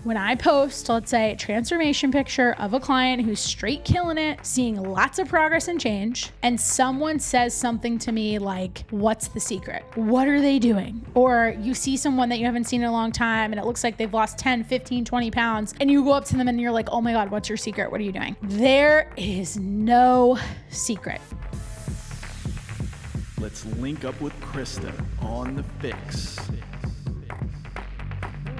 When I post, let's say, a transformation picture of a client who's straight killing it, seeing lots of progress and change, and someone says something to me like, what's the secret? What are they doing? Or you see someone that you haven't seen in a long time and it looks like they've lost 10, 15, 20 pounds, and you go up to them and you're like, oh my God, what's your secret? What are you doing? There is no secret. Let's link up with Krista on the FYX.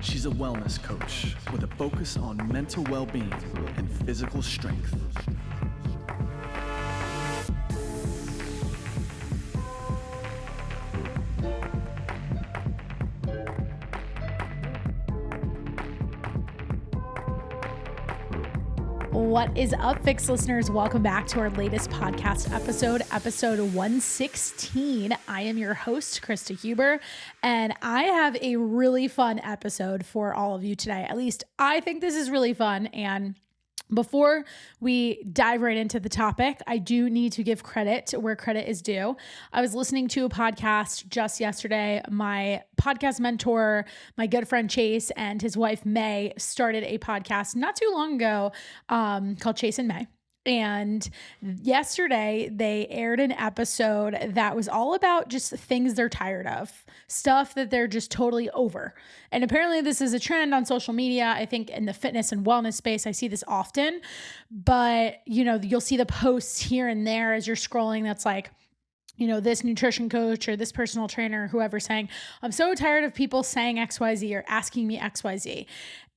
She's a wellness coach with a focus on mental well-being and physical strength. What is up, FYX listeners? Welcome back to our latest podcast episode 116. I am your host, Krista Huber, and I have a really fun episode for all of you today. At least I think this is really fun. And before we dive right into the topic, I do need to give credit where credit is due. I was listening to a podcast just yesterday. My podcast mentor, my good friend Chase, and his wife May started a podcast not too long ago called Chase and May. And yesterday they aired an episode that was all about just things they're tired of, stuff that they're just totally over. And apparently this is a trend on social media. I think in the fitness and wellness space, I see this often, but you'll see the posts here and there as you're scrolling. That's like, this nutrition coach or this personal trainer, whoever saying, I'm so tired of people saying XYZ or asking me XYZ.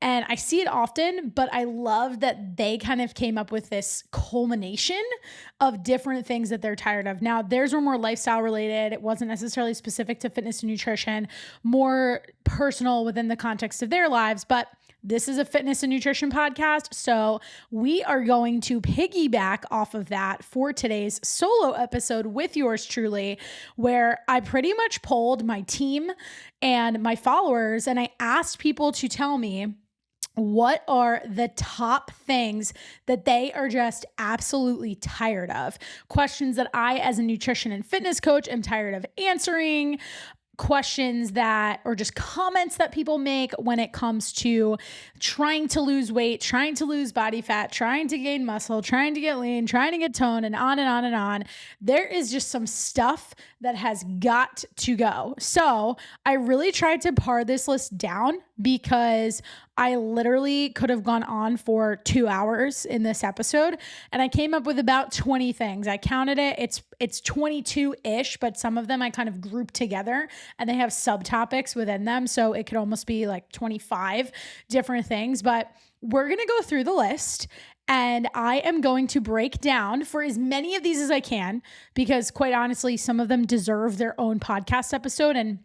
And I see it often, but I love that they kind of came up with this culmination of different things that they're tired of. Now, theirs were more lifestyle related. It wasn't necessarily specific to fitness and nutrition, more personal within the context of their lives, but this is a fitness and nutrition podcast, so we are going to piggyback off of that for today's solo episode with yours truly, where I pretty much polled my team and my followers, and I asked people to tell me what are the top things that they are just absolutely tired of. Questions that I, as a nutrition and fitness coach, am tired of answering. Questions that, or just comments that people make when it comes to trying to lose weight, trying to lose body fat, trying to gain muscle, trying to get lean, trying to get toned, and on and on and on. There is just some stuff that has got to go. So I really tried to pare this list down because I literally could have gone on for 2 hours in this episode, and I came up with about 20 things. I counted it. It's 22-ish, but some of them I kind of grouped together and they have subtopics within them. So it could almost be like 25 different things, but we're going to go through the list. And I am going to break down for as many of these as I can, because quite honestly, some of them deserve their own podcast episode. And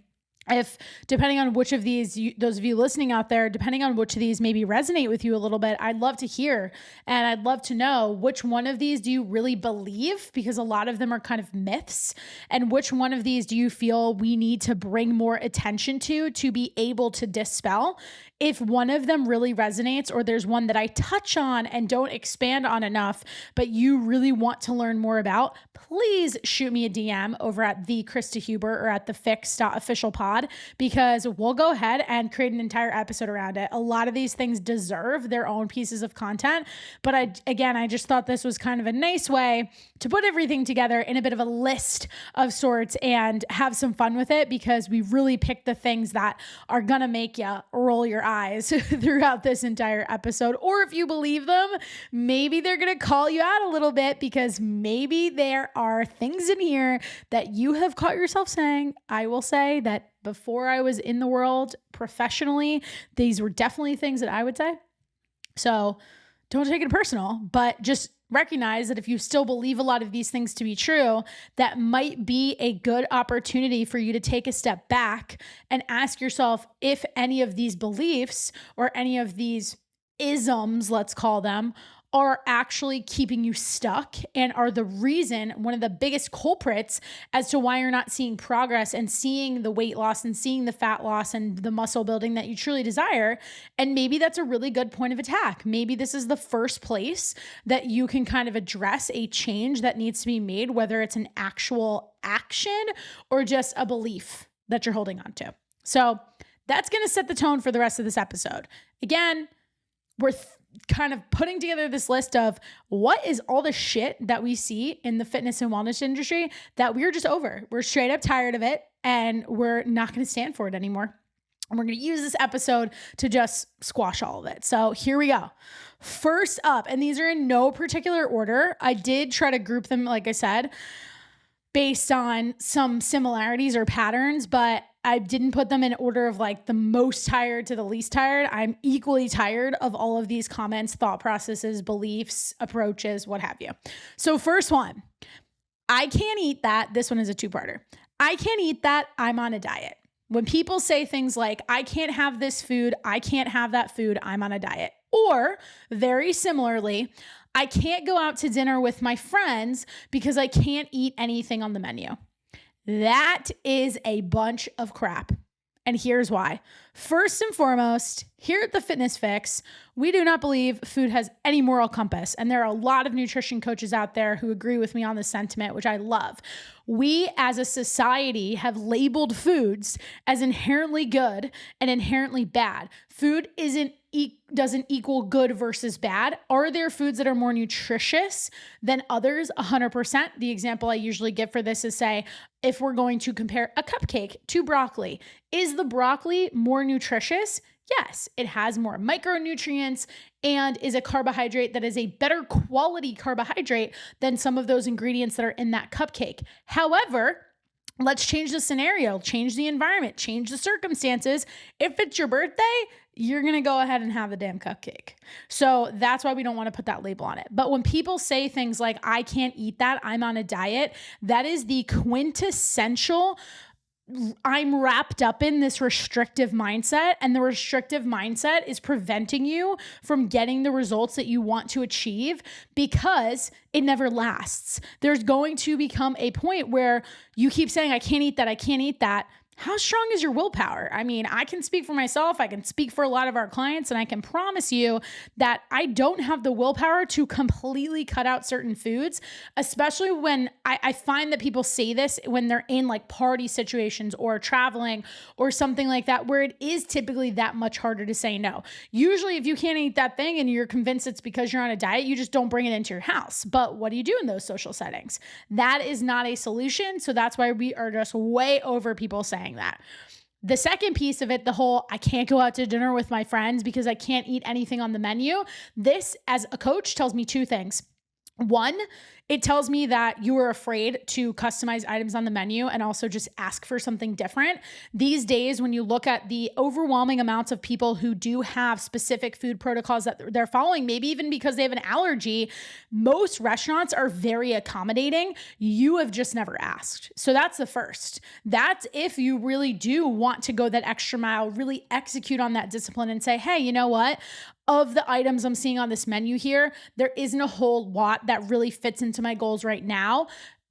if, depending on which of these, those of you listening out there, depending on which of these maybe resonate with you a little bit, I'd love to hear. And I'd love to know which one of these do you really believe, because a lot of them are kind of myths. And which one of these do you feel we need to bring more attention to be able to dispel? If one of them really resonates, or there's one that I touch on and don't expand on enough, but you really want to learn more about, please shoot me a DM over at the Krista Huber or at the FYX.officialpod, because we'll go ahead and create an entire episode around it. A lot of these things deserve their own pieces of content, but I just thought this was kind of a nice way to put everything together in a bit of a list of sorts and have some fun with it, because we really picked the things that are gonna make you roll your eyes throughout this entire episode. Or if you believe them, maybe they're going to call you out a little bit, because maybe there are things in here that you have caught yourself saying. I will say that before I was in the world professionally, these were definitely things that I would say. So don't take it personal, but just recognize that if you still believe a lot of these things to be true, that might be a good opportunity for you to take a step back and ask yourself if any of these beliefs or any of these isms, let's call them, are actually keeping you stuck and are the reason, one of the biggest culprits as to why you're not seeing progress and seeing the weight loss and seeing the fat loss and the muscle building that you truly desire. And maybe that's a really good point of attack. Maybe this is the first place that you can kind of address a change that needs to be made, whether it's an actual action or just a belief that you're holding on to. So That's going to set the tone for the rest of this episode. Again, we're kind of putting together this list of what is all the shit that we see in the fitness and wellness industry that we're just over. We're straight up tired of it, and we're not going to stand for it anymore. And we're going to use this episode to just squash all of it. So here we go. First up, and these are in no particular order. I did try to group them, like I said, based on some similarities or patterns, but I didn't put them in order of like the most tired to the least tired. I'm equally tired of all of these comments, thought processes, beliefs, approaches, what have you. So first one, I can't eat that. This one is a two-parter. I can't eat that. I'm on a diet. When people say things like, I can't have this food, I can't have that food, I'm on a diet. Or very similarly, I can't go out to dinner with my friends because I can't eat anything on the menu. That is a bunch of crap. And here's why. First and foremost, here at the Fitness Fix, we do not believe food has any moral compass. And there are a lot of nutrition coaches out there who agree with me on this sentiment, which I love. We as a society have labeled foods as inherently good and inherently bad. Food doesn't equal good versus bad. Are there foods that are more nutritious than others? 100%. The example I usually give for this is, say, if we're going to compare a cupcake to broccoli, is the broccoli more nutritious? Yes, it has more micronutrients and is a carbohydrate that is a better quality carbohydrate than some of those ingredients that are in that cupcake. However, let's change the scenario, change the environment, change the circumstances. If it's your birthday, you're going to go ahead and have the damn cupcake. So that's why we don't want to put that label on it. But when people say things like, I can't eat that, I'm on a diet, that is the quintessential I'm wrapped up in this restrictive mindset, and the restrictive mindset is preventing you from getting the results that you want to achieve because it never lasts. There's going to become a point where you keep saying, I can't eat that, I can't eat that. How strong is your willpower? I mean, I can speak for myself. I can speak for a lot of our clients, and I can promise you that I don't have the willpower to completely cut out certain foods, especially when I find that people say this when they're in like party situations or traveling or something like that, where it is typically that much harder to say no. Usually, if you can't eat that thing and you're convinced it's because you're on a diet, you just don't bring it into your house. But what do you do in those social settings? That is not a solution. So that's why we are just way over people saying that. The second piece of it, the whole I can't go out to dinner with my friends because I can't eat anything on the menu. This, as a coach, tells me two things. One, it tells me that you are afraid to customize items on the menu and also just ask for something different. These days, when you look at the overwhelming amounts of people who do have specific food protocols that they're following, maybe even because they have an allergy, most restaurants are very accommodating. You have just never asked. So that's the first. That's if you really do want to go that extra mile, really execute on that discipline and say, hey, you know what? Of the items I'm seeing on this menu here, there isn't a whole lot that really fits into my goals right now.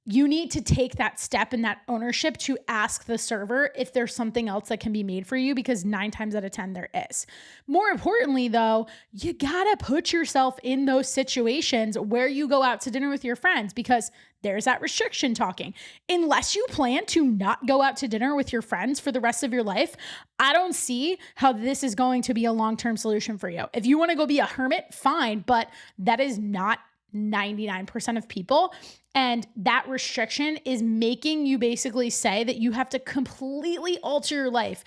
You need to take that step and that ownership to ask the server if there's something else that can be made for you, because 9 times out of 10 there is. More importantly though, you gotta put yourself in those situations where you go out to dinner with your friends, because there's that restriction talking. Unless you plan to not go out to dinner with your friends for the rest of your life, I don't see how this is going to be a long-term solution for you. If you want to go be a hermit, fine, but that is not 99% of people. And that restriction is making you basically say that you have to completely alter your life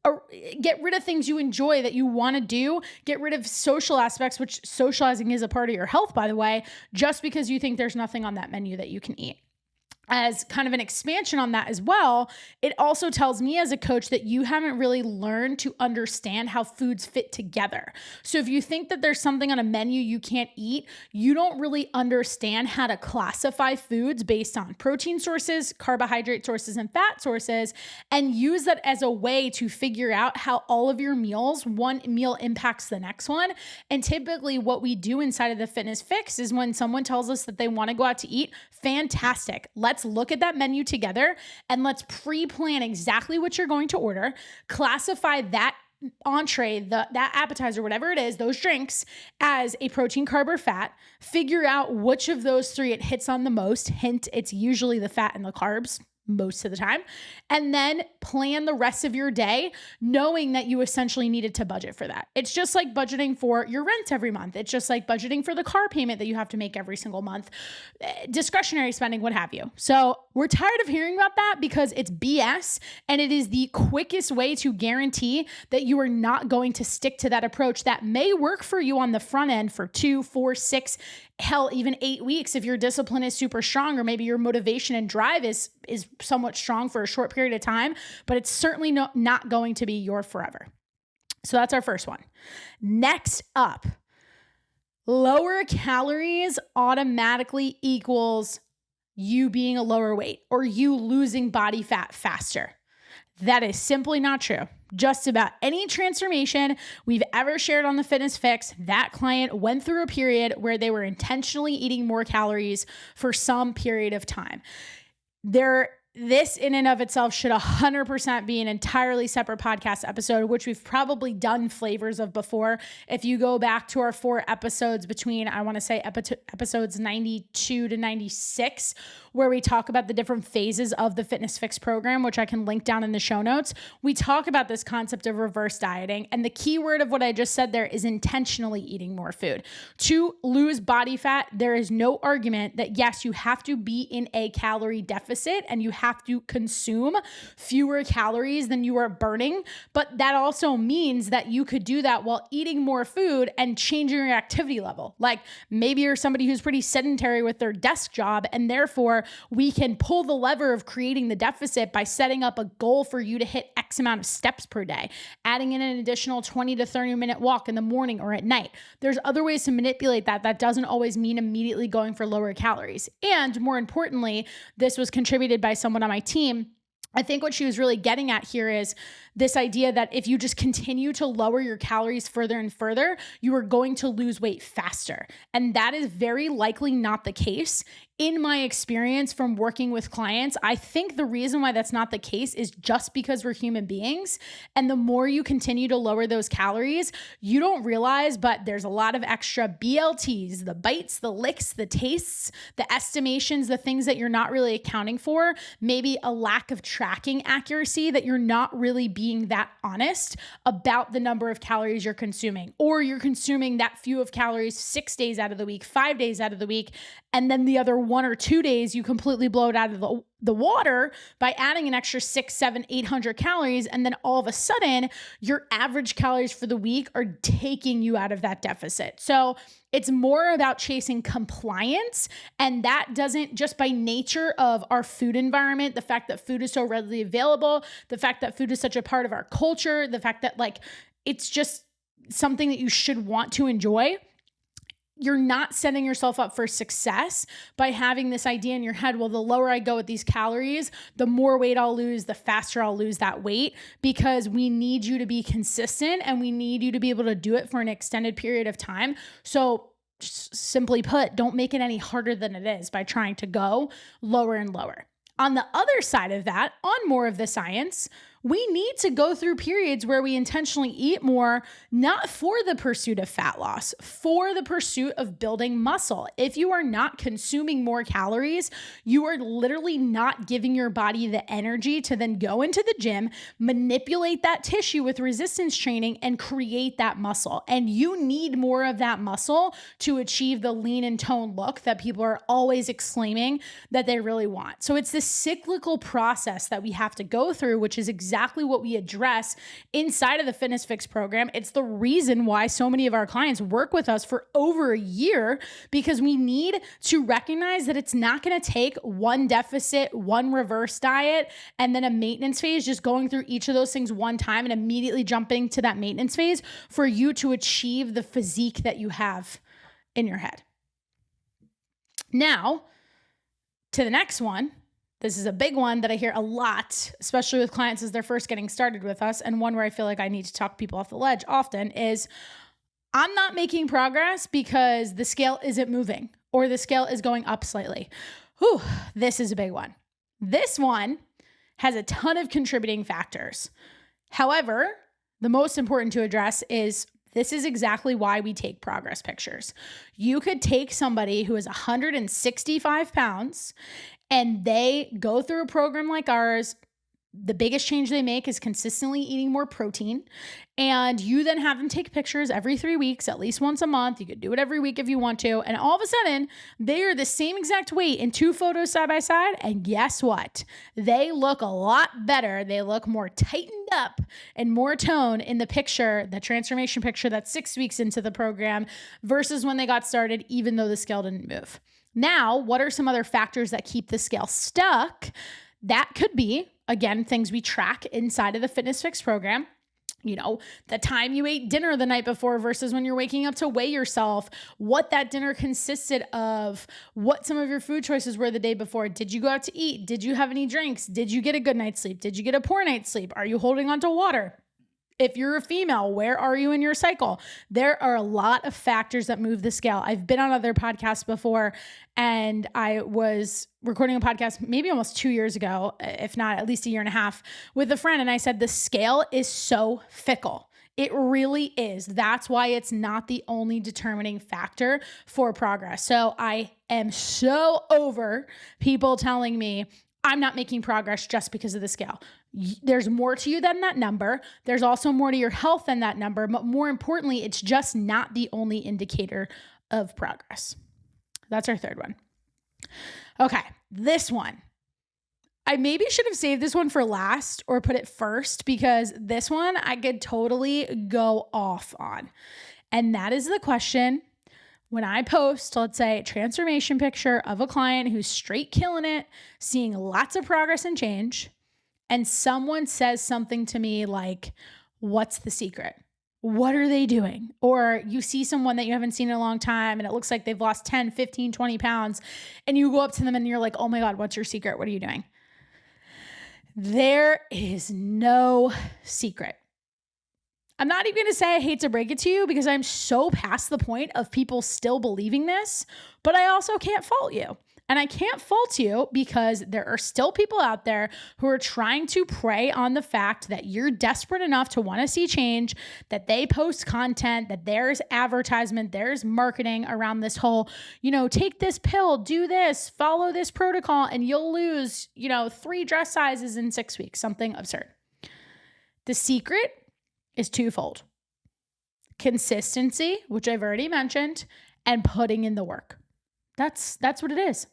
or get rid of things you enjoy that you want to do, get rid of social aspects, which socializing is a part of your health, by the way, just because you think there's nothing on that menu that you can eat. As kind of an expansion on that as well, it also tells me as a coach that you haven't really learned to understand how foods fit together. So if you think that there's something on a menu you can't eat, you don't really understand how to classify foods based on protein sources, carbohydrate sources, and fat sources, and use that as a way to figure out how all of your meals, one meal impacts the next one. And typically what we do inside of the Fitness Fix is when someone tells us that they want to go out to eat, fantastic. Let's look at that menu together and let's pre-plan exactly what you're going to order, classify that entree, that appetizer, whatever it is, those drinks as a protein, carb, or fat, figure out which of those three it hits on the most. Hint, it's usually the fat and the carbs. most of the time, and then plan the rest of your day knowing that you essentially needed to budget for that. It's just like budgeting for your rent every month. It's just like budgeting for the car payment that you have to make every single month, discretionary spending, what have you. So we're tired of hearing about that because it's BS, and it is the quickest way to guarantee that you are not going to stick to that approach that may work for you on the front end for 2, 4, 6, hell, even 8 weeks if your discipline is super strong, or maybe your motivation and drive is somewhat strong for a short period of time, but it's certainly not going to be your forever. So that's our first one. Next up, lower calories automatically equals you being a lower weight or you losing body fat faster. That is simply not true. Just about any transformation we've ever shared on the Fitness Fix, that client went through a period where they were intentionally eating more calories for some period of time. This in and of itself should 100% be an entirely separate podcast episode, which we've probably done flavors of before. If you go back to our 4 episodes between, I want to say episodes 92 to 96, where we talk about the different phases of the Fitness Fix program, which I can link down in the show notes, we talk about this concept of reverse dieting. And the key word of what I just said there is intentionally eating more food. To lose body fat, there is no argument that yes, you have to be in a calorie deficit and you have to consume fewer calories than you are burning. But that also means that you could do that while eating more food and changing your activity level. Like maybe you're somebody who's pretty sedentary with their desk job, and therefore we can pull the lever of creating the deficit by setting up a goal for you to hit X amount of steps per day, adding in an additional 20 to 30 minute walk in the morning or at night. There's other ways to manipulate that. That doesn't always mean immediately going for lower calories. And more importantly, this was contributed by someone on my team. I think what she was really getting at here is this idea that if you just continue to lower your calories further and further, you are going to lose weight faster. And that is very likely not the case. In my experience from working with clients, I think the reason why that's not the case is just because we're human beings. And the more you continue to lower those calories, you don't realize, but there's a lot of extra BLTs, the bites, the licks, the tastes, the estimations, the things that you're not really accounting for, maybe a lack of tracking accuracy, that you're not really being that honest about the number of calories you're consuming, or you're consuming that few of calories 6 days out of the week, 5 days out of the week, and then the other 1 or 2 days you completely blow it out of the water by adding an extra 600, 700, 800 calories. And then all of a sudden your average calories for the week are taking you out of that deficit. So it's more about chasing compliance. And that doesn't, just by nature of our food environment, the fact that food is so readily available, the fact that food is such a part of our culture, the fact that like, it's just something that you should want to enjoy. You're not setting yourself up for success by having this idea in your head, well, the lower I go with these calories, the more weight I'll lose, the faster I'll lose that weight, because we need you to be consistent and we need you to be able to do it for an extended period of time. So simply put, don't make it any harder than it is by trying to go lower and lower. On the other side of that, on more of the science, we need to go through periods where we intentionally eat more, not for the pursuit of fat loss, for the pursuit of building muscle. If you are not consuming more calories, you are literally not giving your body the energy to then go into the gym, manipulate that tissue with resistance training, and create that muscle. And you need more of that muscle to achieve the lean and toned look that people are always exclaiming that they really want. So it's this cyclical process that we have to go through, which is exactly what we address inside of the Fitness Fix program. It's the reason why so many of our clients work with us for over a year, because we need to recognize that it's not going to take one deficit, one reverse diet, and then a maintenance phase, just going through each of those things one time and immediately jumping to that maintenance phase for you to achieve the physique that you have in your head. Now, to the next one. This is a big one that I hear a lot, especially with clients as they're first getting started with us. And one where I feel like I need to talk people off the ledge often is, I'm not making progress because the scale isn't moving or the scale is going up slightly. Whew, this is a big one. This one has a ton of contributing factors. However, the most important to address is this is exactly why we take progress pictures. You could take somebody who is 165 pounds and they go through a program like ours, the biggest change they make is consistently eating more protein. And you then have them take pictures every 3 weeks, at least once a month. You could do it every week if you want to. And all of a sudden, they are the same exact weight in 2 photos side by side. And guess what? They look a lot better. They look more tightened up and more toned in the picture, the transformation picture that's 6 weeks into the program versus when they got started, even though the scale didn't move. Now, what are some other factors that keep the scale stuck? That could be, again, things we track inside of the FYX program. The time you ate dinner the night before versus when you're waking up to weigh yourself, what that dinner consisted of, what some of your food choices were the day before. Did you go out to eat? Did you have any drinks? Did you get a good night's sleep? Did you get a poor night's sleep? Are you holding on to water? If you're a female, where are you in your cycle? There are a lot of factors that move the scale. I've been on other podcasts before, and I was recording a podcast maybe almost 2 years ago, if not at least a year and a half, with a friend. And I said, the scale is so fickle. It really is. That's why it's not the only determining factor for progress. So I am so over people telling me I'm not making progress just because of the scale. There's more to you than that number. There's also more to your health than that number. But more importantly, it's just not the only indicator of progress. That's our third one. Okay, this one. I maybe should have saved this one for last or put it first because this one I could totally go off on. And that is the question. When I post, let's say, a transformation picture of a client who's straight killing it, seeing lots of progress and change, and someone says something to me like, what's the secret? What are they doing? Or you see someone that you haven't seen in a long time and it looks like they've lost 10, 15, 20 pounds, and you go up to them and you're like, oh my God, what's your secret? What are you doing? There is no secret. I'm not even going to say I hate to break it to you because I'm so past the point of people still believing this, but I also can't fault you. And I can't fault you because there are still people out there who are trying to prey on the fact that you're desperate enough to want to see change, that they post content, that there's advertisement, there's marketing around this whole, take this pill, do this, follow this protocol, and you'll lose, 3 dress sizes in 6 weeks, something absurd. The secret is twofold. Consistency, which I've already mentioned, and putting in the work. That's what it is.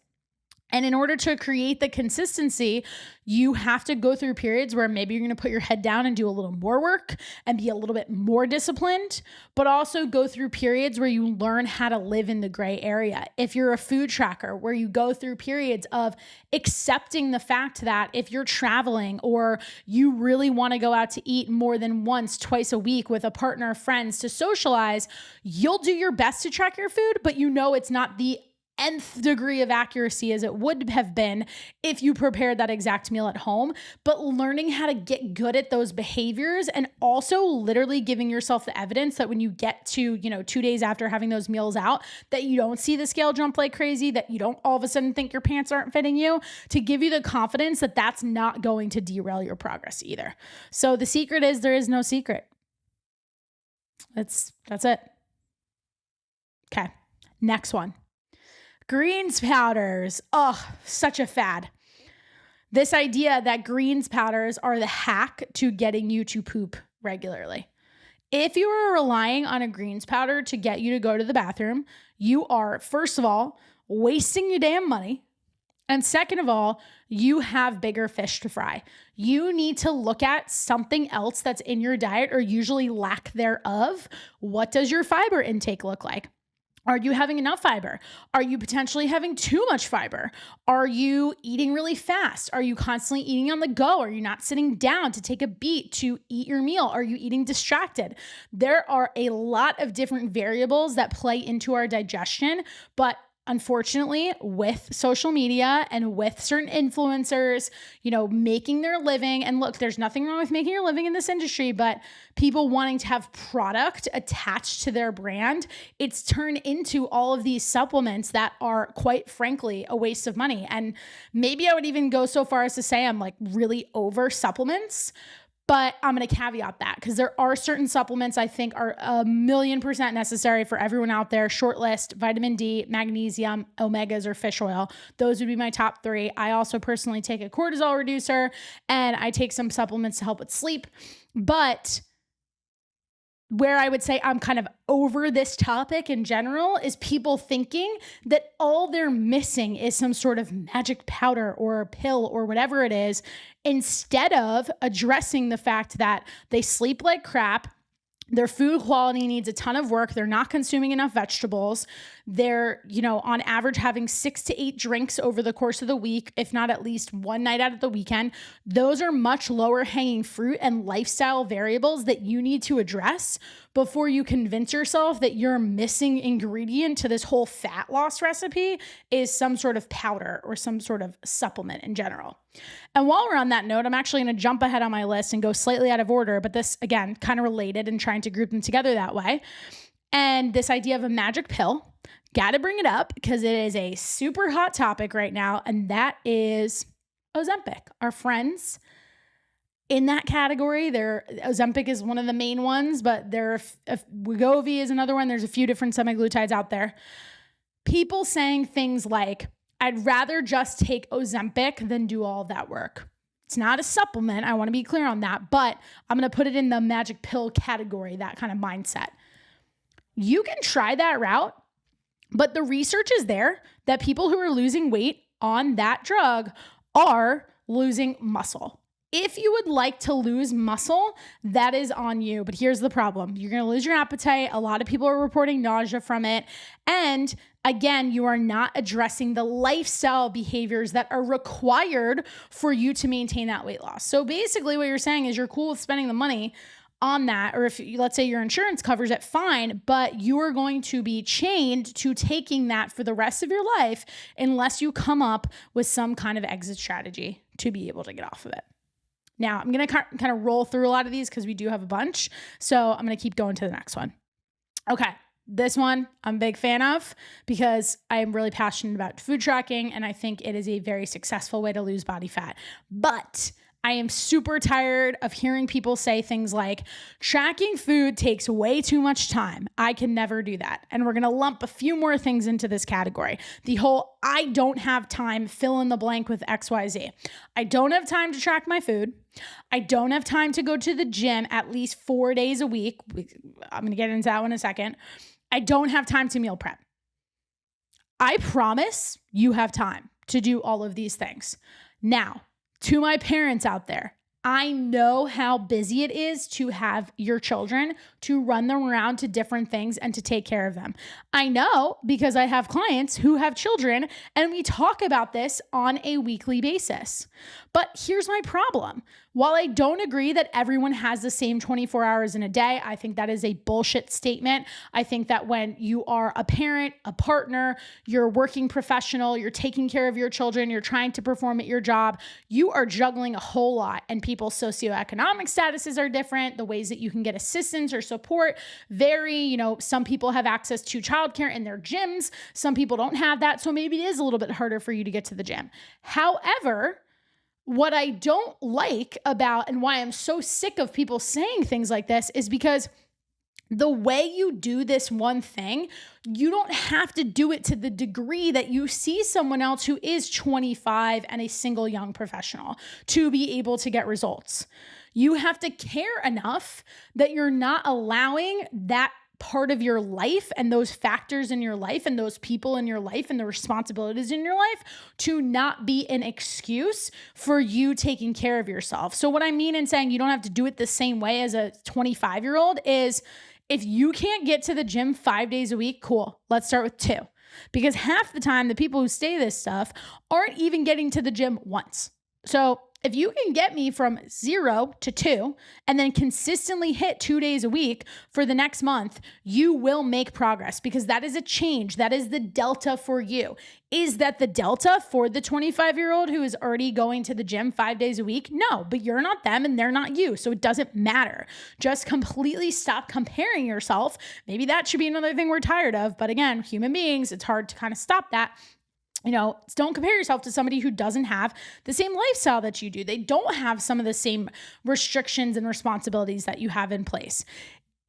And in order to create the consistency, you have to go through periods where maybe you're going to put your head down and do a little more work and be a little bit more disciplined, but also go through periods where you learn how to live in the gray area. If you're a food tracker, where you go through periods of accepting the fact that if you're traveling or you really want to go out to eat more than once, twice a week with a partner or friends to socialize, you'll do your best to track your food, but it's not the nth degree of accuracy as it would have been if you prepared that exact meal at home. But learning how to get good at those behaviors and also literally giving yourself the evidence that when you get to, 2 days after having those meals out, that you don't see the scale jump like crazy, that you don't all of a sudden think your pants aren't fitting you, to give you the confidence that that's not going to derail your progress either. So the secret is there is no secret. That's it. Okay. Next one. Greens powders. Oh, such a fad. This idea that greens powders are the hack to getting you to poop regularly. If you are relying on a greens powder to get you to go to the bathroom, you are, first of all, wasting your damn money. And second of all, you have bigger fish to fry. You need to look at something else that's in your diet or usually lack thereof. What does your fiber intake look like? Are you having enough fiber? Are you potentially having too much fiber? Are you eating really fast? Are you constantly eating on the go? Are you not sitting down to take a beat to eat your meal? Are you eating distracted? There are a lot of different variables that play into our digestion, but unfortunately, with social media and with certain influencers, making their living, and look, there's nothing wrong with making your living in this industry, but people wanting to have product attached to their brand, it's turned into all of these supplements that are, quite frankly, a waste of money. And maybe I would even go so far as to say I'm really over supplements. But I'm going to caveat that because there are certain supplements I think are 1,000,000% necessary for everyone out there. Short list: vitamin D, magnesium, omegas, or fish oil. Those would be my top 3. I also personally take a cortisol reducer and I take some supplements to help with sleep. But where I would say I'm kind of over this topic in general is people thinking that all they're missing is some sort of magic powder or a pill or whatever it is, instead of addressing the fact that they sleep like crap, their food quality needs a ton of work, they're not consuming enough vegetables, they're, on average having 6 to 8 drinks over the course of the week, if not at least one night out of the weekend. Those are much lower hanging fruit and lifestyle variables that you need to address before you convince yourself that your missing ingredient to this whole fat loss recipe is some sort of powder or some sort of supplement in general. And while we're on that note, I'm actually going to jump ahead on my list and go slightly out of order, but this, again, kind of related and trying to group them together that way. And this idea of a magic pill, got to bring it up because it is a super hot topic right now, and that is Ozempic. Our friends in that category, Ozempic is one of the main ones, but Wegovy is another one. There's a few different semaglutides out there. People saying things like, I'd rather just take Ozempic than do all of that work. It's not a supplement. I want to be clear on that, but I'm going to put it in the magic pill category, that kind of mindset. You can try that route, but the research is there that people who are losing weight on that drug are losing muscle. If you would like to lose muscle, that is on you. But here's the problem. You're going to lose your appetite. A lot of people are reporting nausea from it. And again, you are not addressing the lifestyle behaviors that are required for you to maintain that weight loss. So basically what you're saying is you're cool with spending the money on that, or if let's say your insurance covers it, fine, but you are going to be chained to taking that for the rest of your life unless you come up with some kind of exit strategy to be able to get off of it. Now, I'm going to kind of roll through a lot of these because we do have a bunch. So I'm going to keep going to the next one. Okay. This one I'm a big fan of because I'm really passionate about food tracking and I think it is a very successful way to lose body fat. But I am super tired of hearing people say things like, tracking food takes way too much time. I can never do that. And we're going to lump a few more things into this category. The whole, I don't have time, fill in the blank with XYZ. I don't have time to track my food. I don't have time to go to the gym at least 4 days a week. I'm going to get into that one in a second. I don't have time to meal prep. I promise you have time to do all of these things. Now, to my parents out there, I know how busy it is to have your children, to run them around to different things and to take care of them. I know because I have clients who have children and we talk about this on a weekly basis. But here's my problem. While I don't agree that everyone has the same 24 hours in a day, I think that is a bullshit statement. I think that when you are a parent, a partner, you're a working professional, you're taking care of your children, you're trying to perform at your job, you are juggling a whole lot, and people's socioeconomic statuses are different. The ways that you can get assistance or support vary. Some people have access to childcare in their gyms. Some people don't have that. So maybe it is a little bit harder for you to get to the gym. However, what I don't like about and why I'm so sick of people saying things like this is because the way you do this one thing, you don't have to do it to the degree that you see someone else who is 25 and a single young professional to be able to get results. You have to care enough that you're not allowing that part of your life and those factors in your life and those people in your life and the responsibilities in your life to not be an excuse for you taking care of yourself. So what I mean in saying you don't have to do it the same way as a 25-year-old is if you can't get to the gym 5 days a week, cool. Let's start with 2. Because half the time the people who say this stuff aren't even getting to the gym once. So if you can get me from 0 to 2 and then consistently hit 2 days a week for the next month, you will make progress because that is a change. That is the delta for you. Is that the delta for the 25-year-old who is already going to the gym 5 days a week? No, but you're not them and they're not you. So it doesn't matter. Just completely stop comparing yourself. Maybe that should be another thing we're tired of. But again, human beings, it's hard to kind of stop that. don't compare yourself to somebody who doesn't have the same lifestyle that you do. They don't have some of the same restrictions and responsibilities that you have in place.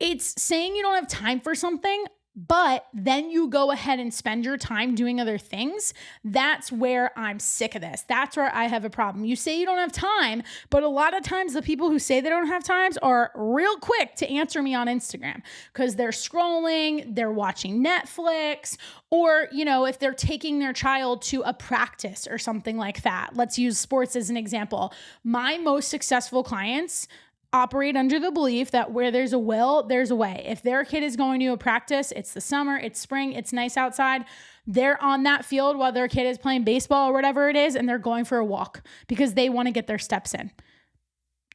It's saying you don't have time for something, but then you go ahead and spend your time doing other things. That's where I'm sick of this. That's where I have a problem. You say you don't have time, but a lot of times the people who say they don't have times are real quick to answer me on Instagram because they're scrolling, they're watching Netflix, or, if they're taking their child to a practice or something like that. Let's use sports as an example. My most successful clients operate under the belief that where there's a will, there's a way. If their kid is going to a practice, it's the summer, it's spring, it's nice outside, they're on that field while their kid is playing baseball or whatever it is, and they're going for a walk because they want to get their steps in.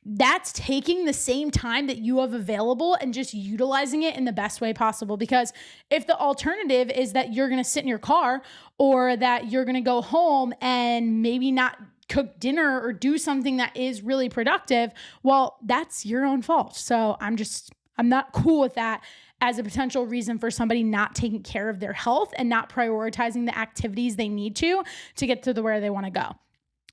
That's taking the same time that you have available and just utilizing it in the best way possible. Because if the alternative is that you're going to sit in your car or that you're going to go home and maybe not cook dinner or do something that is really productive, well, that's your own fault. So I'm not cool with that as a potential reason for somebody not taking care of their health and not prioritizing the activities they need to get to where they want to go.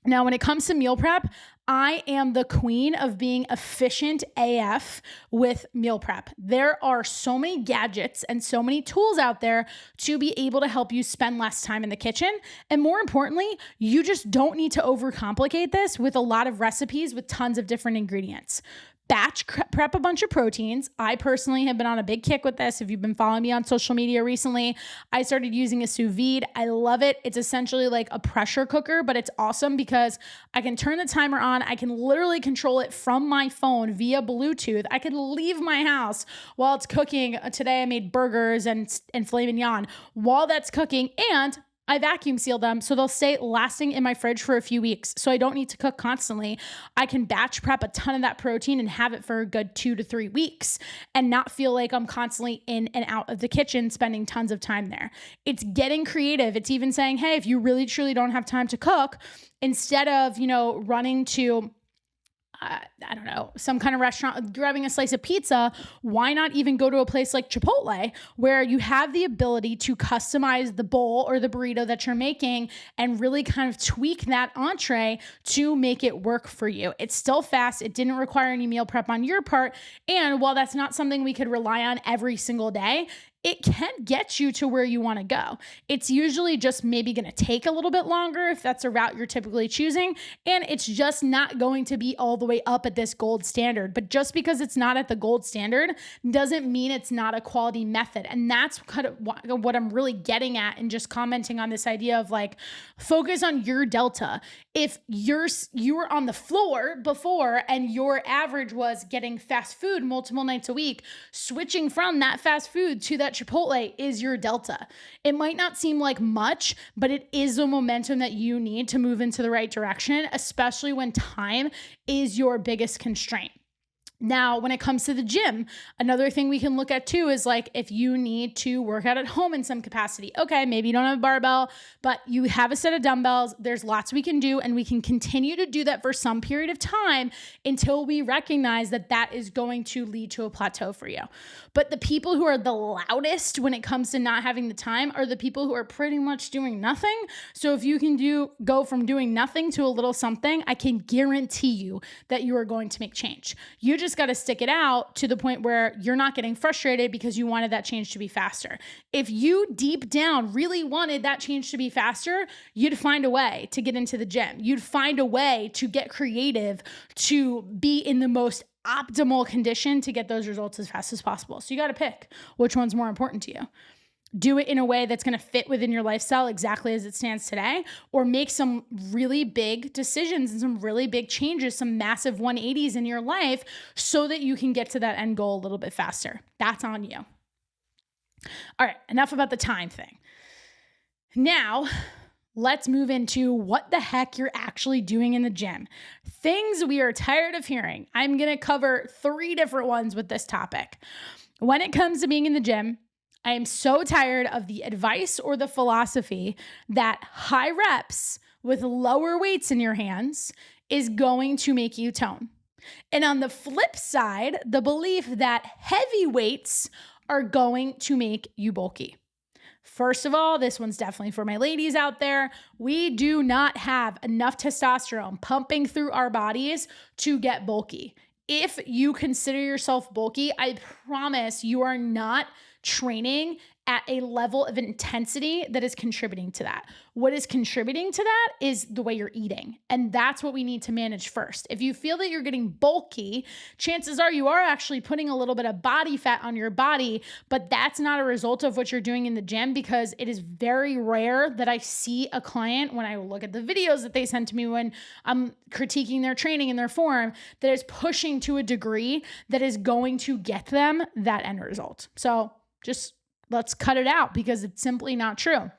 Now, when it comes to meal prep, I am the queen of being efficient AF with meal prep. There are so many gadgets and so many tools out there to be able to help you spend less time in the kitchen. And more importantly, you just don't need to overcomplicate this with a lot of recipes with tons of different ingredients. Batch prep a bunch of proteins. I personally have been on a big kick with this. If you've been following me on social media recently, I started using a sous vide. I love it. It's essentially like a pressure cooker, but it's awesome because I can turn the timer on. I can literally control it from my phone via Bluetooth. I could leave my house while it's cooking. Today I made burgers and filet mignon while that's cooking, and I vacuum seal them so they'll stay lasting in my fridge for a few weeks. So I don't need to cook constantly. I can batch prep a ton of that protein and have it for a good 2 to 3 weeks and not feel like I'm constantly in and out of the kitchen spending tons of time there. It's getting creative. It's even saying, hey, if you really truly don't have time to cook, instead of, running to some kind of restaurant, grabbing a slice of pizza, why not even go to a place like Chipotle where you have the ability to customize the bowl or the burrito that you're making and really kind of tweak that entree to make it work for you. It's still fast. It didn't require any meal prep on your part. And while that's not something we could rely on every single day, it can get you to where you want to go. It's usually just maybe going to take a little bit longer if that's a route you're typically choosing, and it's just not going to be all the way up at this gold standard. But just because it's not at the gold standard doesn't mean it's not a quality method. And that's kind of what I'm really getting at and just commenting on this idea of like, focus on your delta. If you were on the floor before and your average was getting fast food multiple nights a week, switching from that fast food to that Chipotle is your delta. It might not seem like much, but it is a momentum that you need to move into the right direction, especially when time is your biggest constraint. Now, when it comes to the gym, another thing we can look at too is like if you need to work out at home in some capacity. Okay, maybe you don't have a barbell, but you have a set of dumbbells. There's lots we can do, and we can continue to do that for some period of time until we recognize that that is going to lead to a plateau for you. But the people who are the loudest when it comes to not having the time are the people who are pretty much doing nothing. So if you can go from doing nothing to a little something, I can guarantee you that you are going to make change. You just got to stick it out to the point where you're not getting frustrated because you wanted that change to be faster. If you deep down really wanted that change to be faster, you'd find a way to get into the gym. You'd find a way to get creative to be in the most optimal condition to get those results as fast as possible. So you got to pick which one's more important to you. Do it in a way that's going to fit within your lifestyle exactly as it stands today, or make some really big decisions and some really big changes, some massive 180s in your life so that you can get to that end goal a little bit faster. That's on you. All right, enough about the time thing. Now, let's move into what the heck you're actually doing in the gym. Things we are tired of hearing. I'm going to cover 3 different ones with this topic. When it comes to being in the gym, I am so tired of the advice or the philosophy that high reps with lower weights in your hands is going to make you tone. And on the flip side, the belief that heavy weights are going to make you bulky. First of all, this one's definitely for my ladies out there. We do not have enough testosterone pumping through our bodies to get bulky. If you consider yourself bulky, I promise you are not training at a level of intensity that is contributing to that. What is contributing to that is the way you're eating. And that's what we need to manage first. If you feel that you're getting bulky, chances are you are actually putting a little bit of body fat on your body, but that's not a result of what you're doing in the gym, because it is very rare that I see a client, when I look at the videos that they send to me when I'm critiquing their training and their form, that is pushing to a degree that is going to get them that end result. So just let's cut it out, because it's simply not true.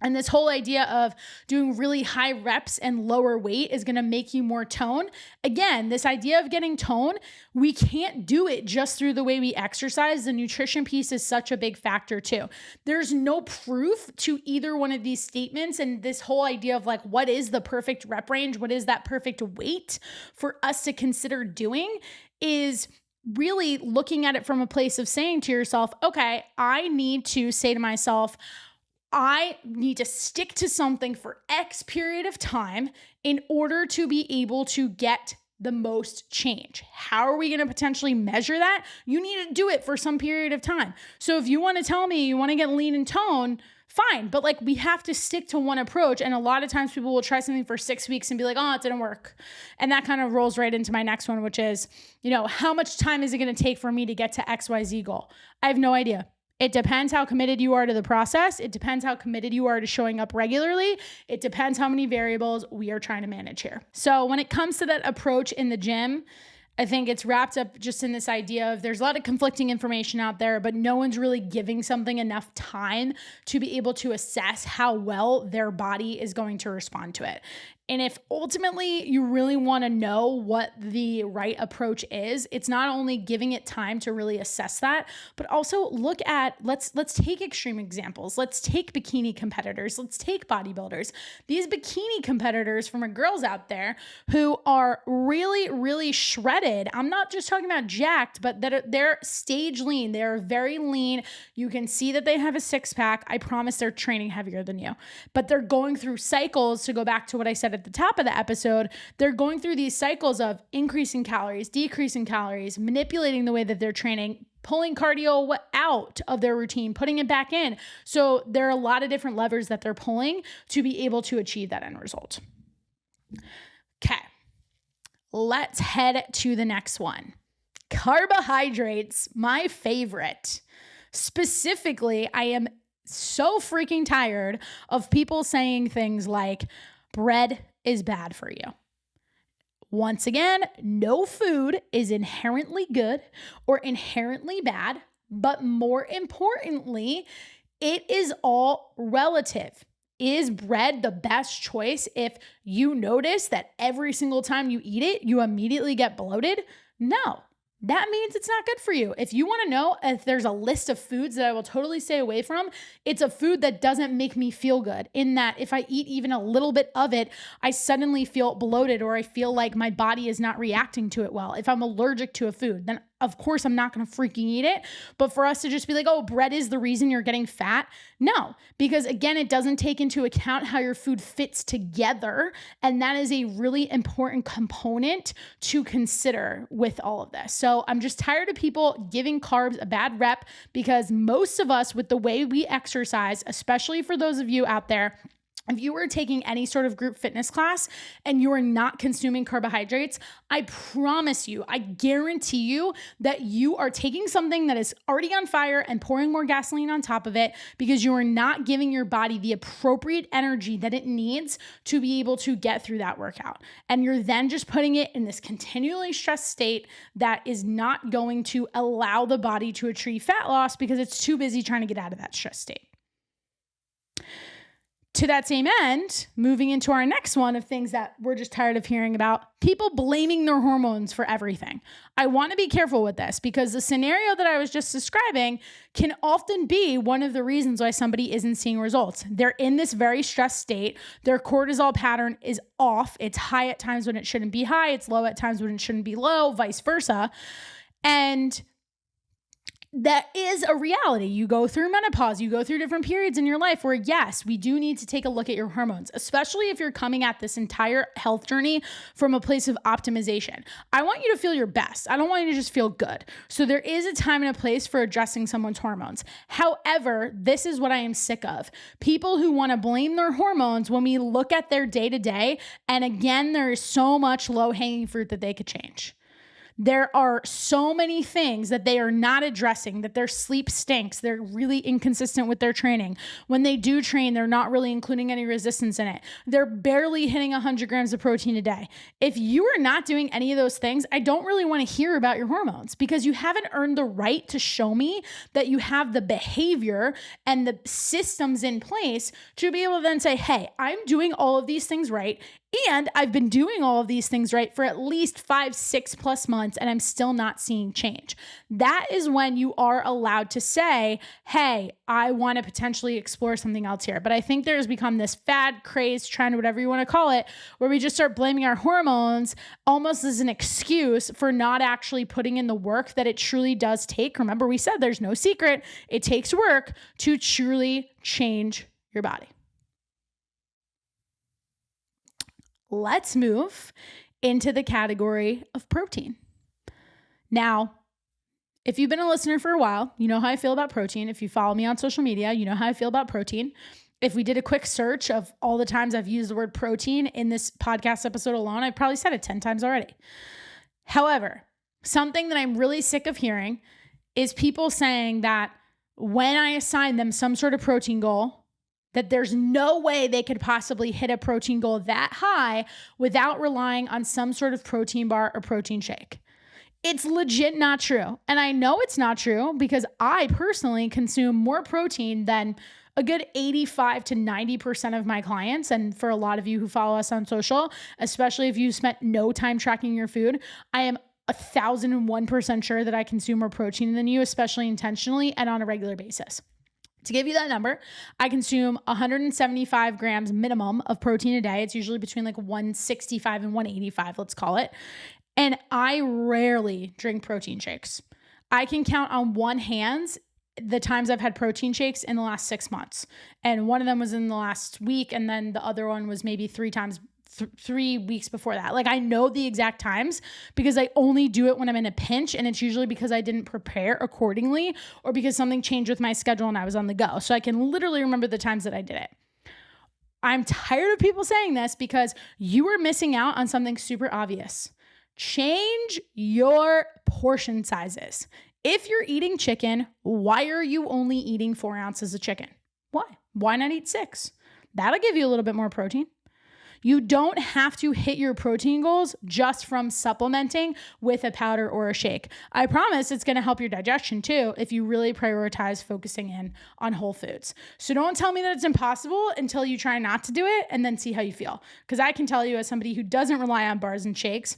And this whole idea of doing really high reps and lower weight is going to make you more tone. Again, this idea of getting tone, we can't do it just through the way we exercise. The nutrition piece is such a big factor too. There's no proof to either one of these statements. And this whole idea of like, what is the perfect rep range? What is that perfect weight for us to consider doing is really looking at it from a place of saying to yourself, okay, I need to say to myself, I need to stick to something for X period of time in order to be able to get the most change. How are we going to potentially measure that? You need to do it for some period of time. So if you want to tell me you want to get lean and tone, fine. But like, we have to stick to one approach. And a lot of times people will try something for 6 weeks and be like, oh, it didn't work. And that kind of rolls right into my next one, which is, how much time is it going to take for me to get to XYZ goal? I have no idea. It depends how committed you are to the process. It depends how committed you are to showing up regularly. It depends how many variables we are trying to manage here. So when it comes to that approach in the gym, I think it's wrapped up just in this idea of there's a lot of conflicting information out there, but no one's really giving something enough time to be able to assess how well their body is going to respond to it. And if ultimately you really want to know what the right approach is, it's not only giving it time to really assess that, but also look at, let's take extreme examples. Let's take bikini competitors. Let's take bodybuilders. These bikini competitors from girls out there who are really, really shredded. I'm not just talking about jacked, but that they're stage lean. They're very lean. You can see that they have a six pack. I promise they're training heavier than you, but they're going through cycles. To go back to what I said at the top of the episode, they're going through these cycles of increasing calories, decreasing calories, manipulating the way that they're training, pulling cardio out of their routine, putting it back in. So there are a lot of different levers that they're pulling to be able to achieve that end result. Okay, let's head to the next one. Carbohydrates, my favorite. Specifically, I am so freaking tired of people saying things like bread is bad for you. Once again, no food is inherently good or inherently bad, but more importantly, it is all relative. Is bread the best choice if you notice that every single time you eat it, you immediately get bloated? No. That means it's not good for you. If you want to know if there's a list of foods that I will totally stay away from, it's a food that doesn't make me feel good, in that if I eat even a little bit of it, I suddenly feel bloated or I feel like my body is not reacting to it well. If I'm allergic to a food, then of course I'm not going to freaking eat it. But for us to just be like, oh, bread is the reason you're getting fat. No, because again, it doesn't take into account how your food fits together. And that is a really important component to consider with all of this. So I'm just tired of people giving carbs a bad rep, because most of us, with the way we exercise, especially for those of you out there, if you were taking any sort of group fitness class and you are not consuming carbohydrates, I promise you, I guarantee you that you are taking something that is already on fire and pouring more gasoline on top of it, because you are not giving your body the appropriate energy that it needs to be able to get through that workout. And you're then just putting it in this continually stressed state that is not going to allow the body to achieve fat loss, because it's too busy trying to get out of that stress state. To that same end, moving into our next one of things that we're just tired of hearing about, people blaming their hormones for everything. I want to be careful with this, because the scenario that I was just describing can often be one of the reasons why somebody isn't seeing results. They're in this very stressed state. Their cortisol pattern is off. It's high at times when it shouldn't be high. It's low at times when it shouldn't be low, vice versa. And that is a reality. You go through menopause, you go through different periods in your life where, yes, we do need to take a look at your hormones, especially if you're coming at this entire health journey from a place of optimization. I want you to feel your best. I don't want you to just feel good. So there is a time and a place for addressing someone's hormones. However, this is what I am sick of. People who want to blame their hormones when we look at their day-to-day, and again, there is so much low-hanging fruit that they could change. There are so many things that they are not addressing, that their sleep stinks. They're really inconsistent with their training. When they do train, they're not really including any resistance in it. They're barely hitting 100 grams of protein a day. If you are not doing any of those things, I don't really want to hear about your hormones, because you haven't earned the right to show me that you have the behavior and the systems in place to be able to then say, hey, I'm doing all of these things right. And I've been doing all of these things right for at least 5, 6+ months, and I'm still not seeing change. That is when you are allowed to say, hey, I want to potentially explore something else here. But I think there's become this fad, craze, trend, whatever you want to call it, where we just start blaming our hormones almost as an excuse for not actually putting in the work that it truly does take. Remember, we said there's no secret. It takes work to truly change your body. Let's move into the category of protein. Now, if you've been a listener for a while, you know how I feel about protein. If you follow me on social media, you know how I feel about protein. If we did a quick search of all the times I've used the word protein in this podcast episode alone, I've probably said it 10 times already. However, something that I'm really sick of hearing is people saying that when I assign them some sort of protein goal, that there's no way they could possibly hit a protein goal that high without relying on some sort of protein bar or protein shake. It's legit not true. And I know it's not true because I personally consume more protein than a good 85 to 90% of my clients. And for a lot of you who follow us on social, especially if you spent no time tracking your food, I am 1,001% sure that I consume more protein than you, especially intentionally and on a regular basis. To give you that number, I consume 175 grams minimum of protein a day. It's usually between like 165 and 185, let's call it. And I rarely drink protein shakes. I can count on one hand the times I've had protein shakes in the last 6 months. And one of them was in the last week. And then the other one was maybe 3 weeks before that. Like, I know the exact times because I only do it when I'm in a pinch, and it's usually because I didn't prepare accordingly or because something changed with my schedule and I was on the go. So I can literally remember the times that I did it. I'm tired of people saying this because you are missing out on something super obvious. Change your portion sizes. If you're eating chicken, why are you only eating 4 ounces of chicken? Why? Why not eat 6? That'll give you a little bit more protein. You don't have to hit your protein goals just from supplementing with a powder or a shake. I promise it's going to help your digestion too if you really prioritize focusing in on whole foods. So don't tell me that it's impossible until you try not to do it and then see how you feel. Because I can tell you, as somebody who doesn't rely on bars and shakes,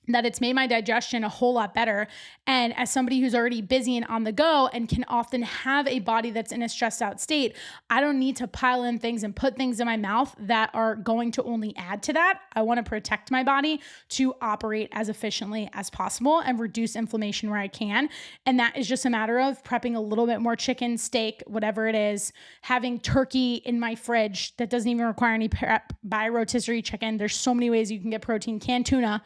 that it's made my digestion a whole lot better. And as somebody who's already busy and on the go and can often have a body that's in a stressed out state, I don't need to pile in things and put things in my mouth that are going to only add to that. I want to protect my body to operate as efficiently as possible and reduce inflammation where I can. And that is just a matter of prepping a little bit more chicken, steak, whatever it is, having turkey in my fridge that doesn't even require any prep, buy rotisserie chicken. There's so many ways you can get protein. Canned tuna.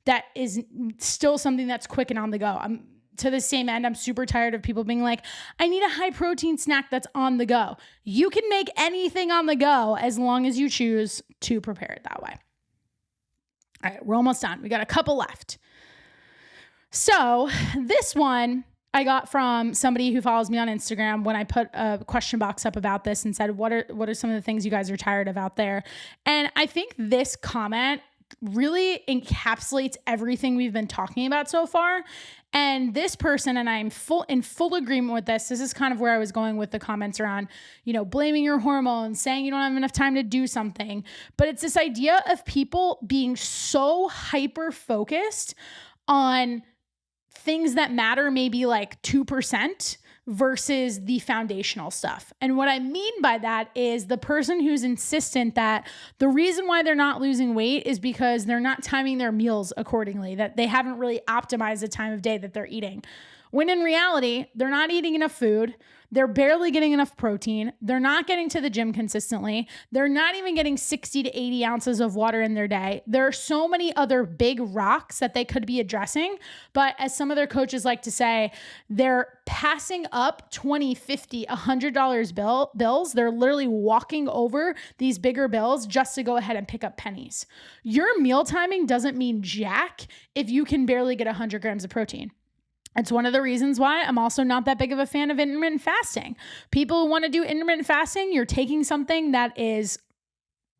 That is still something that's quick and on the go. I'm to the same end. I'm super tired of people being like, I need a high protein snack that's on the go. You can make anything on the go as long as you choose to prepare it that way. All right, we're almost done. We got a couple left. So this one I got from somebody who follows me on Instagram when I put a question box up about this and said, what are some of the things you guys are tired of out there? And I think this comment really encapsulates everything we've been talking about so far. And this person, and I'm in full agreement with this. This is kind of where I was going with the comments around, blaming your hormones, saying you don't have enough time to do something. But it's this idea of people being so hyper focused on things that matter, maybe like 2%, versus the foundational stuff. And what I mean by that is the person who's insistent that the reason why they're not losing weight is because they're not timing their meals accordingly, that they haven't really optimized the time of day that they're eating. When in reality, they're not eating enough food. They're barely getting enough protein. They're not getting to the gym consistently. They're not even getting 60 to 80 ounces of water in their day. There are so many other big rocks that they could be addressing. But as some of their coaches like to say, they're passing up $20, $50, $100 bills. They're literally walking over these bigger bills just to go ahead and pick up pennies. Your meal timing doesn't mean jack if you can barely get 100 grams of protein. It's one of the reasons why I'm also not that big of a fan of intermittent fasting. People who want to do intermittent fasting, you're taking something that is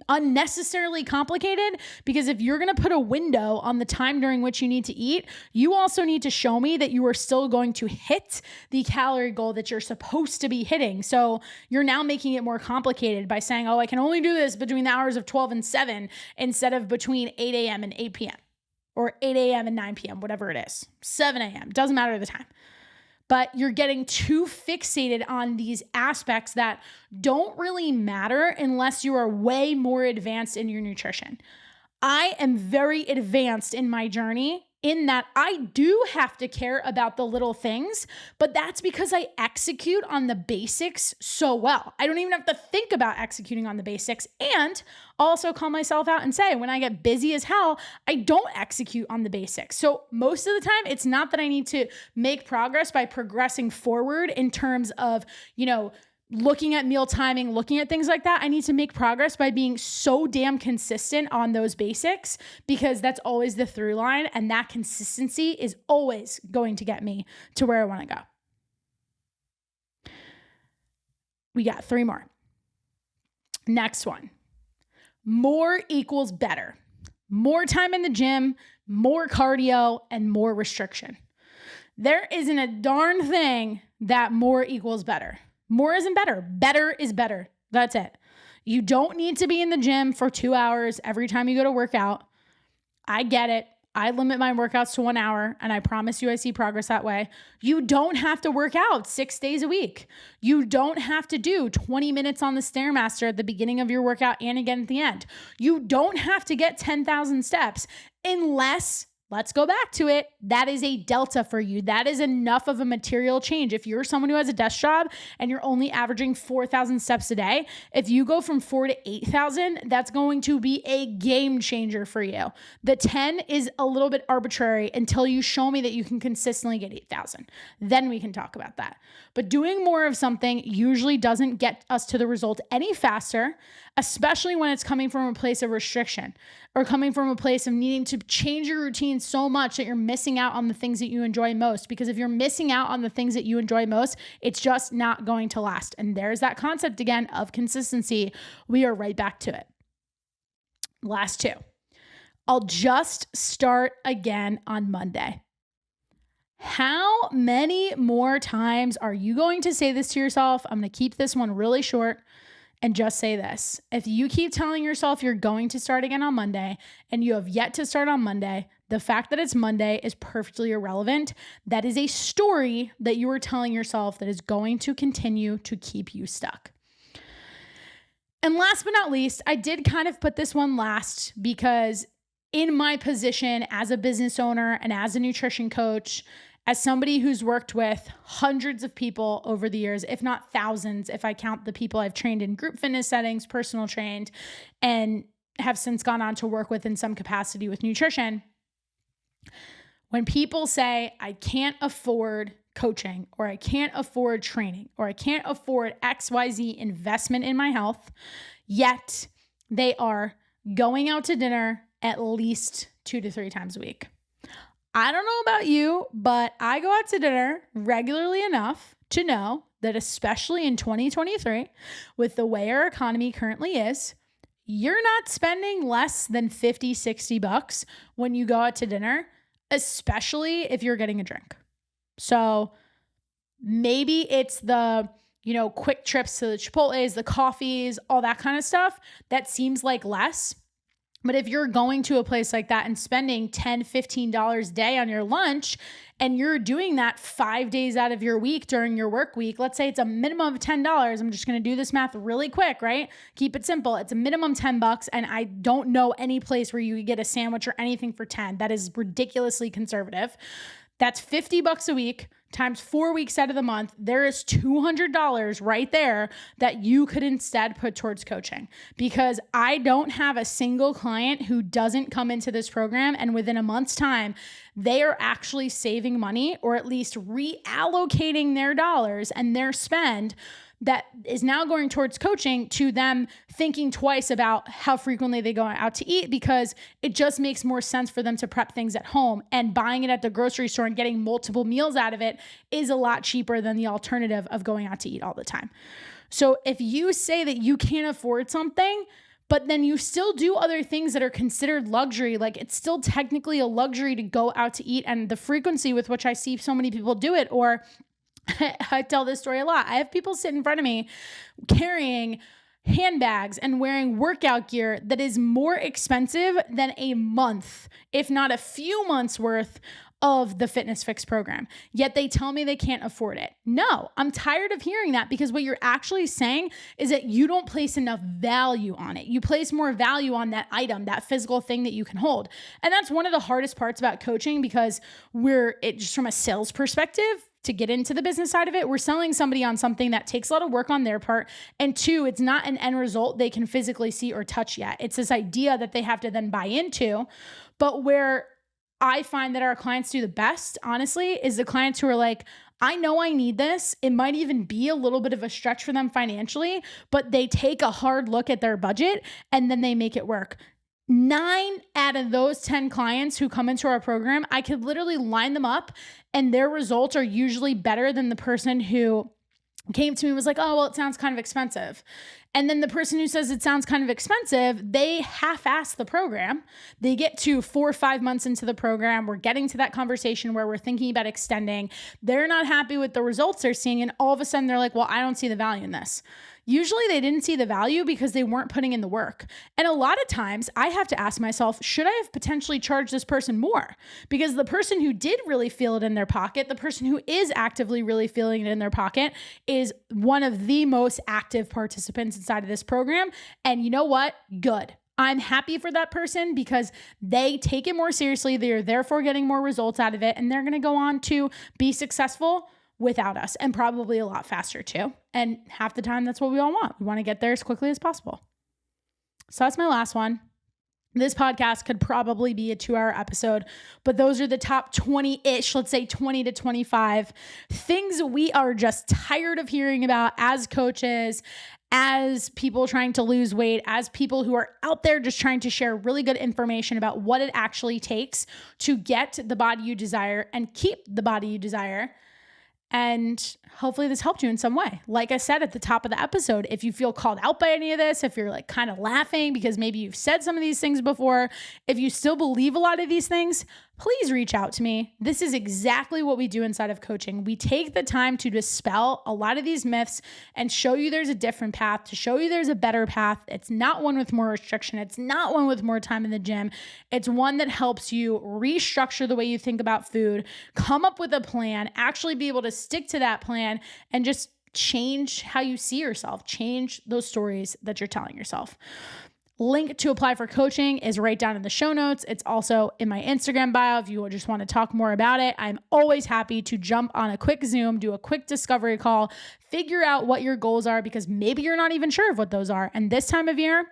unnecessarily complicated, because if you're going to put a window on the time during which you need to eat, you also need to show me that you are still going to hit the calorie goal that you're supposed to be hitting. So you're now making it more complicated by saying, oh, I can only do this between the hours of 12 and 7 instead of between 8 a.m. and 8 p.m. or 8 a.m. and 9 p.m., whatever it is, 7 a.m., doesn't matter the time. But you're getting too fixated on these aspects that don't really matter unless you are way more advanced in your nutrition. I am very advanced in my journey in that I do have to care about the little things, but that's because I execute on the basics so well. I don't even have to think about executing on the basics, and also call myself out and say, when I get busy as hell, I don't execute on the basics. So most of the time, it's not that I need to make progress by progressing forward in terms of, looking at meal timing, looking at things like that. I need to make progress by being so damn consistent on those basics, because that's always the through line, and that consistency is always going to get me to where I want to go. We got 3 more. Next one. More equals better. More time in the gym, more cardio, and more restriction. There isn't a darn thing that more equals better. More isn't better. Better is better. That's it. You don't need to be in the gym for 2 hours every time you go to work out. I get it. I limit my workouts to 1 hour, and I promise you I see progress that way. You don't have to work out 6 days a week. You don't have to do 20 minutes on the Stairmaster at the beginning of your workout and again at the end. You don't have to get 10,000 steps unless, let's go back to it, that is a delta for you. That is enough of a material change. If you're someone who has a desk job and you're only averaging 4,000 steps a day, if you go from 4,000 to 8,000, that's going to be a game changer for you. The 10 is a little bit arbitrary until you show me that you can consistently get 8,000. Then we can talk about that. But doing more of something usually doesn't get us to the result any faster, especially when it's coming from a place of restriction or coming from a place of needing to change your routine so much that you're missing out on the things that you enjoy most. Because if you're missing out on the things that you enjoy most, it's just not going to last. And there's that concept again of consistency. We are right back to it. Last 2. I'll just start again on Monday. How many more times are you going to say this to yourself? I'm going to keep this one really short and just say this. If you keep telling yourself you're going to start again on Monday and you have yet to start on Monday, the fact that it's Monday is perfectly irrelevant. That is a story that you are telling yourself that is going to continue to keep you stuck. And last but not least, I did kind of put this one last because in my position as a business owner and as a nutrition coach, as somebody who's worked with hundreds of people over the years, if not thousands, if I count the people I've trained in group fitness settings, personal trained, and have since gone on to work with in some capacity with nutrition, when people say, I can't afford coaching, or I can't afford training, or I can't afford XYZ investment in my health, yet they are going out to dinner at least 2 to 3 times a week. I don't know about you, but I go out to dinner regularly enough to know that, especially in 2023, with the way our economy currently is, you're not spending less than $50, $60 when you go out to dinner, especially if you're getting a drink. So maybe it's the, quick trips to the Chipotles, the coffees, all that kind of stuff. That seems like less. But if you're going to a place like that and spending $10, $15 a day on your lunch, and you're doing that 5 days out of your week during your work week, let's say it's a minimum of $10. I'm just going to do this math really quick, right? Keep it simple. It's a minimum $10, and I don't know any place where you could get a sandwich or anything for $10. That is ridiculously conservative. That's $50 a week times 4 weeks out of the month, there is $200 right there that you could instead put towards coaching. Because I don't have a single client who doesn't come into this program and within a month's time, they are actually saving money or at least reallocating their dollars and their spend that is now going towards coaching to them thinking twice about how frequently they go out to eat, because it just makes more sense for them to prep things at home, and buying it at the grocery store and getting multiple meals out of it is a lot cheaper than the alternative of going out to eat all the time. So if you say that you can't afford something, but then you still do other things that are considered luxury, like it's still technically a luxury to go out to eat, and the frequency with which I see so many people do it, or I tell this story a lot. I have people sit in front of me carrying handbags and wearing workout gear that is more expensive than a month, if not a few months worth of the FYX program. Yet they tell me they can't afford it. No, I'm tired of hearing that, because what you're actually saying is that you don't place enough value on it. You place more value on that item, that physical thing that you can hold. And that's one of the hardest parts about coaching, because just from a sales perspective, to get into the business side of it, we're selling somebody on something that takes a lot of work on their part. And two, it's not an end result they can physically see or touch yet. It's this idea that they have to then buy into. But where I find that our clients do the best, honestly, is the clients who are like, I know I need this. It might even be a little bit of a stretch for them financially, but they take a hard look at their budget and then they make it work. 9 out of those 10 clients who come into our program, I could literally line them up and their results are usually better than the person who came to me and was like, oh, well, it sounds kind of expensive. And then the person who says it sounds kind of expensive, they half-ass the program. They get to 4 or 5 months into the program. We're getting to that conversation where we're thinking about extending. They're not happy with the results they're seeing. And all of a sudden they're like, well, I don't see the value in this. Usually they didn't see the value because they weren't putting in the work. And a lot of times I have to ask myself, should I have potentially charged this person more? Because the person who did really feel it in their pocket, the person who is actively really feeling it in their pocket, is one of the most active participants inside of this program. And you know what? Good. I'm happy for that person because they take it more seriously. They are therefore getting more results out of it. And they're going to go on to be successful without us, and probably a lot faster too. And half the time, that's what we all want. We want to get there as quickly as possible. So that's my last one. This podcast could probably be a 2-hour episode, but those are the top 20-ish, let's say 20 to 25 things we are just tired of hearing about as coaches, as people trying to lose weight, as people who are out there just trying to share really good information about what it actually takes to get the body you desire and keep the body you desire. And hopefully this helped you in some way. Like I said at the top of the episode, if you feel called out by any of this, if you're like kind of laughing because maybe you've said some of these things before, if you still believe a lot of these things, please reach out to me. This is exactly what we do inside of coaching. We take the time to dispel a lot of these myths and show you there's a different path, to show you there's a better path. It's not one with more restriction. It's not one with more time in the gym. It's one that helps you restructure the way you think about food, come up with a plan, actually be able to stick to that plan, and just change how you see yourself, change those stories that you're telling yourself. Link to apply for coaching is right down in the show notes. It's also in my Instagram bio if you just want to talk more about it. I'm always happy to jump on a quick Zoom, do a quick discovery call, figure out what your goals are, because maybe you're not even sure of what those are. And this time of year,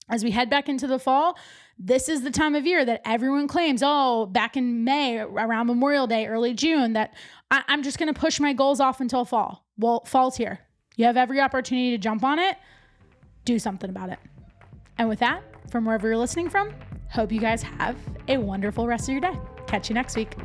as we head back into the fall, this is the time of year that everyone claims, oh, back in May, around Memorial Day, early June, that I'm just going to push my goals off until fall. Well, fall's here. You have every opportunity to jump on it. Do something about it. And with that, from wherever you're listening from, hope you guys have a wonderful rest of your day. Catch you next week.